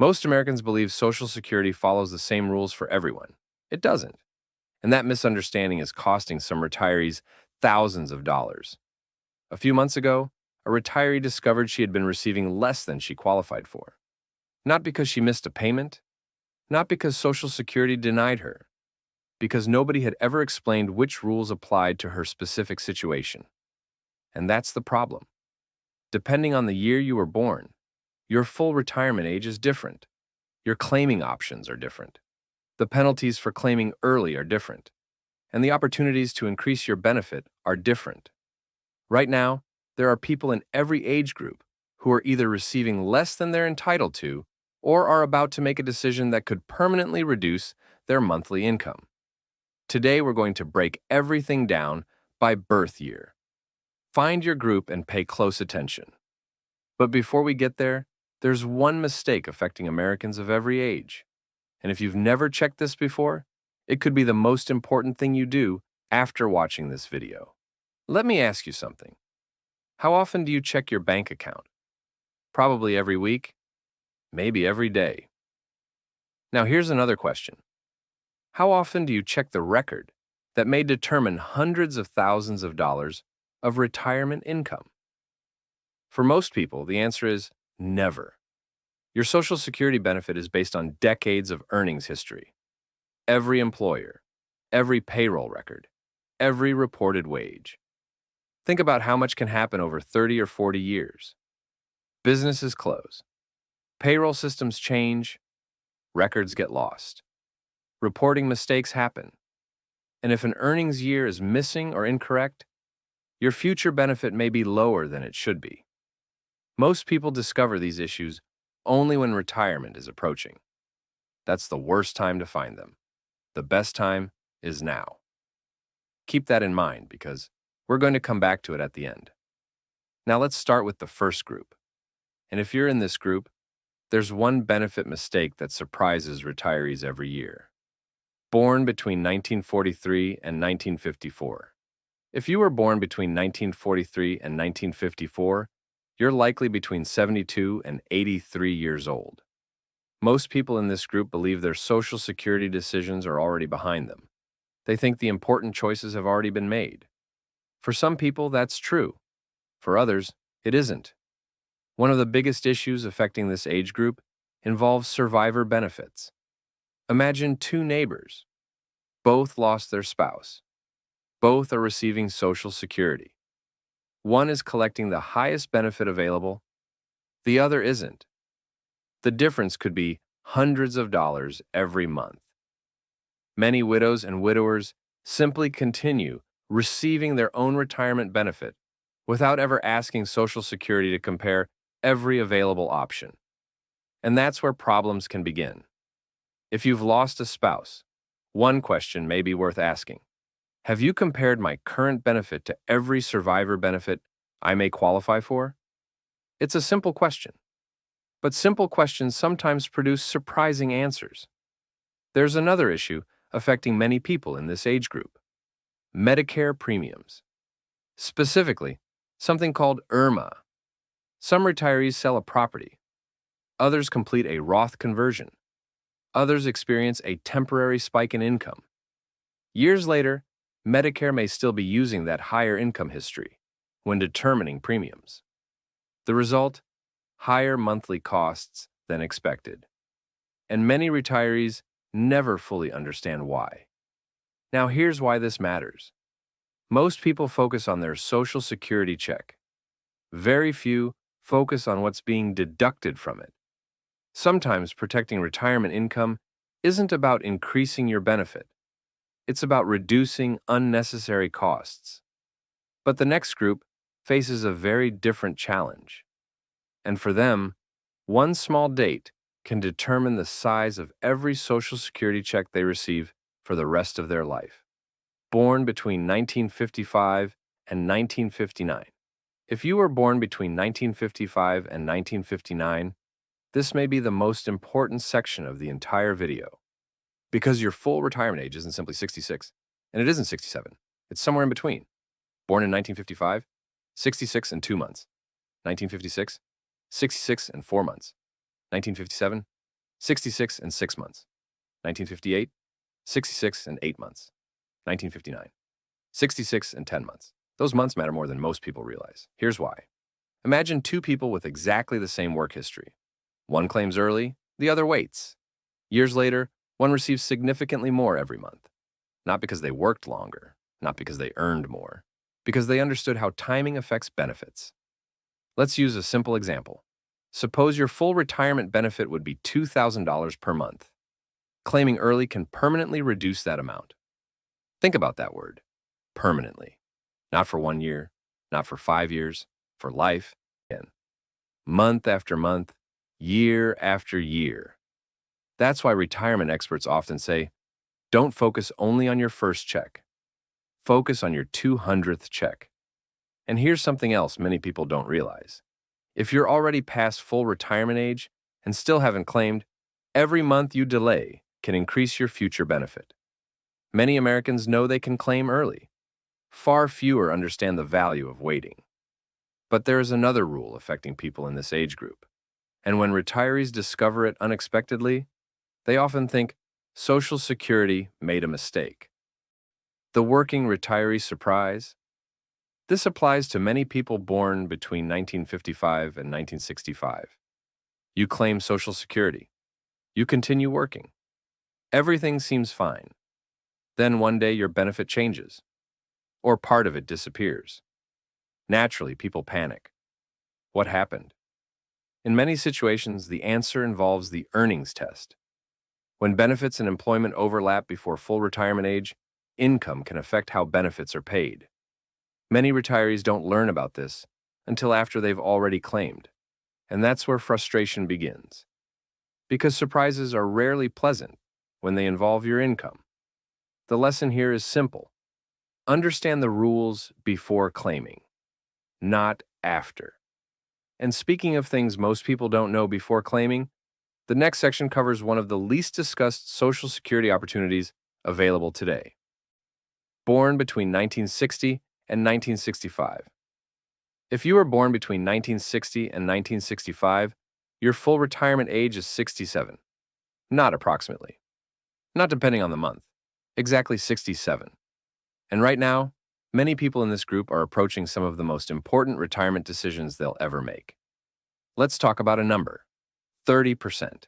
Most Americans believe Social Security follows the same rules for everyone. It doesn't. And that misunderstanding is costing some retirees thousands of dollars. A few months ago, a retiree discovered she had been receiving less than she qualified for. Not because she missed a payment, not because Social Security denied her, because nobody had ever explained which rules applied to her specific situation. And that's the problem. Depending on the year you were born, your full retirement age is different. Your claiming options are different. The penalties for claiming early are different. And the opportunities to increase your benefit are different. Right now, there are people in every age group who are either receiving less than they're entitled to or are about to make a decision that could permanently reduce their monthly income. Today, we're going to break everything down by birth year. Find your group and pay close attention. But before we get there, there's one mistake affecting Americans of every age. And if you've never checked this before, it could be the most important thing you do after watching this video. Let me ask you something. How often do you check your bank account? Probably every week, maybe every day. Now here's another question. How often do you check the record that may determine hundreds of thousands of dollars of retirement income? For most people, the answer is never. Your Social Security benefit is based on decades of earnings history. Every employer, every payroll record, every reported wage. Think about how much can happen over 30 or 40 years. Businesses close. Payroll systems change. Records get lost. Reporting mistakes happen. And if an earnings year is missing or incorrect, your future benefit may be lower than it should be. Most people discover these issues only when retirement is approaching. That's the worst time to find them. The best time is now. Keep that in mind because we're going to come back to it at the end. Now let's start with the first group. And if you're in this group, there's one benefit mistake that surprises retirees every year. Born between 1943 and 1954. If you were born between 1943 and 1954, you're likely between 72 and 83 years old. Most people in this group believe their Social Security decisions are already behind them. They think the important choices have already been made. For some people, that's true. For others, it isn't. One of the biggest issues affecting this age group involves survivor benefits. Imagine two neighbors. Both lost their spouse. Both are receiving Social Security. One is collecting the highest benefit available, the other isn't. The difference could be hundreds of dollars every month. Many widows and widowers simply continue receiving their own retirement benefit without ever asking Social Security to compare every available option. And that's where problems can begin. If you've lost a spouse, one question may be worth asking. Have you compared my current benefit to every survivor benefit I may qualify for? It's a simple question. But simple questions sometimes produce surprising answers. There's another issue affecting many people in this age group. Medicare premiums. Specifically, something called IRMA. Some retirees sell a property. Others complete a Roth conversion. Others experience a temporary spike in income. Years later, Medicare may still be using that higher income history when determining premiums. The result? Higher monthly costs than expected. And many retirees never fully understand why. Now here's why this matters. Most people focus on their Social Security check. Very few focus on what's being deducted from it. Sometimes protecting retirement income isn't about increasing your benefit. It's about reducing unnecessary costs. But the next group faces a very different challenge. And for them, one small date can determine the size of every Social Security check they receive for the rest of their life. Born between 1955 and 1959. If you were born between 1955 and 1959, this may be the most important section of the entire video. Because your full retirement age isn't simply 66, and it isn't 67. It's somewhere in between. Born in 1955, 66 and 2 months. 1956, 66 and 4 months. 1957, 66 and 6 months. 1958, 66 and 8 months. 1959, 66 and 10 months. Those months matter more than most people realize. Here's why. Imagine two people with exactly the same work history. One claims early, the other waits. Years later, one receives significantly more every month. Not because they worked longer, not because they earned more, because they understood how timing affects benefits. Let's use a simple example. Suppose your full retirement benefit would be $2,000 per month. Claiming early can permanently reduce that amount. Think about that word, permanently. Not for 1 year, not for 5 years, for life. Again, month after month, year after year. That's why retirement experts often say, don't focus only on your first check. Focus on your 200th check. And here's something else many people don't realize. If you're already past full retirement age and still haven't claimed, every month you delay can increase your future benefit. Many Americans know they can claim early. Far fewer understand the value of waiting. But there is another rule affecting people in this age group. And when retirees discover it unexpectedly, they often think Social Security made a mistake. The working retiree surprise? This applies to many people born between 1955 and 1965. You claim Social Security. You continue working. Everything seems fine. Then one day your benefit changes, or part of it disappears. Naturally, people panic. What happened? In many situations, the answer involves the earnings test. When benefits and employment overlap before full retirement age, income can affect how benefits are paid. Many retirees don't learn about this until after they've already claimed, and that's where frustration begins. Because surprises are rarely pleasant when they involve your income. The lesson here is simple. Understand the rules before claiming, not after. And speaking of things most people don't know before claiming, the next section covers one of the least discussed Social Security opportunities available today. Born between 1960 and 1965. If you were born between 1960 and 1965, your full retirement age is 67. Not approximately. Not depending on the month. Exactly 67. And right now, many people in this group are approaching some of the most important retirement decisions they'll ever make. Let's talk about a number. 30%.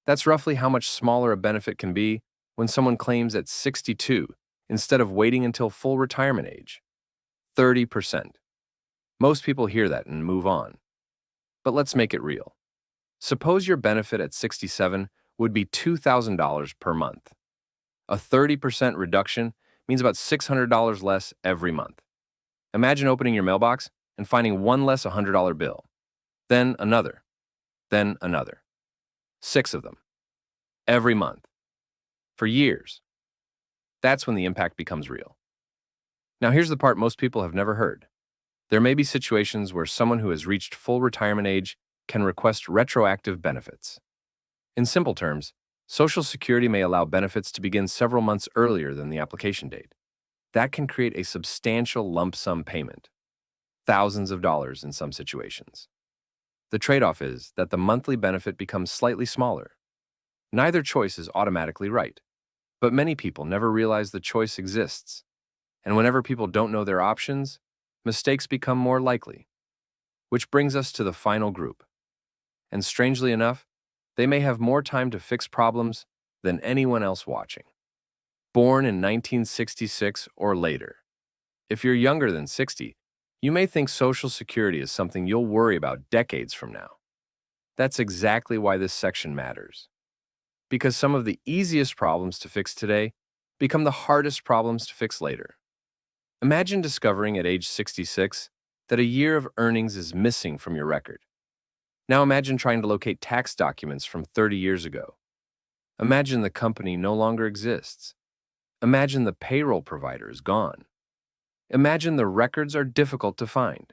That's roughly how much smaller a benefit can be when someone claims at 62 instead of waiting until full retirement age. 30%. Most people hear that and move on. But let's make it real. Suppose your benefit at 67 would be $2,000 per month. A 30% reduction means about $600 less every month. Imagine opening your mailbox and finding one less $100 bill. Then another. Then another. 6 of them. Every month. For years. That's when the impact becomes real. Now here's the part most people have never heard. There may be situations where someone who has reached full retirement age can request retroactive benefits. In simple terms, Social Security may allow benefits to begin several months earlier than the application date. That can create a substantial lump sum payment, thousands of dollars in some situations. The trade-off is that the monthly benefit becomes slightly smaller. Neither choice is automatically right, but many people never realize the choice exists. And whenever people don't know their options, mistakes become more likely. Which brings us to the final group. And strangely enough, they may have more time to fix problems than anyone else watching. Born in 1966 or later. If you're younger than 60, you may think Social Security is something you'll worry about decades from now. That's exactly why this section matters. Because some of the easiest problems to fix today become the hardest problems to fix later. Imagine discovering at age 66 that a year of earnings is missing from your record. Now imagine trying to locate tax documents from 30 years ago. Imagine the company no longer exists. Imagine the payroll provider is gone. Imagine the records are difficult to find.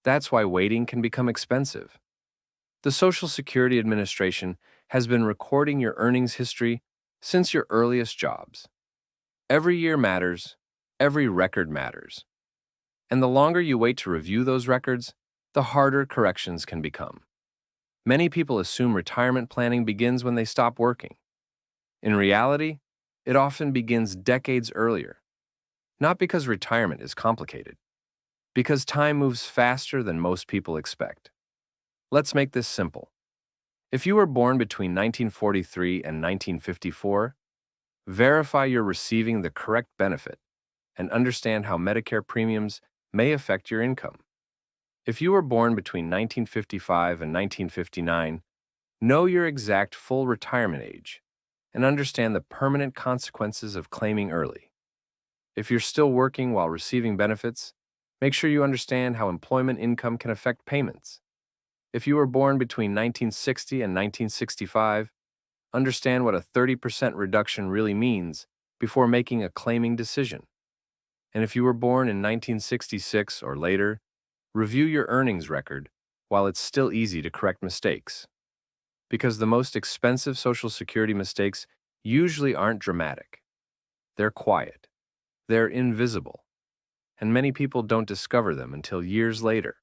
That's why waiting can become expensive. The Social Security Administration has been recording your earnings history since your earliest jobs. Every year matters, every record matters. And the longer you wait to review those records, the harder corrections can become. Many people assume retirement planning begins when they stop working. In reality, it often begins decades earlier, not because retirement is complicated, because time moves faster than most people expect. Let's make this simple. If you were born between 1943 and 1954, verify you're receiving the correct benefit and understand how Medicare premiums may affect your income. If you were born between 1955 and 1959, know your exact full retirement age and understand the permanent consequences of claiming early. If you're still working while receiving benefits, make sure you understand how employment income can affect payments. If you were born between 1960 and 1965, understand what a 30% reduction really means before making a claiming decision. And if you were born in 1966 or later, review your earnings record while it's still easy to correct mistakes. Because the most expensive Social Security mistakes usually aren't dramatic. They're quiet. They're invisible. And many people don't discover them until years later.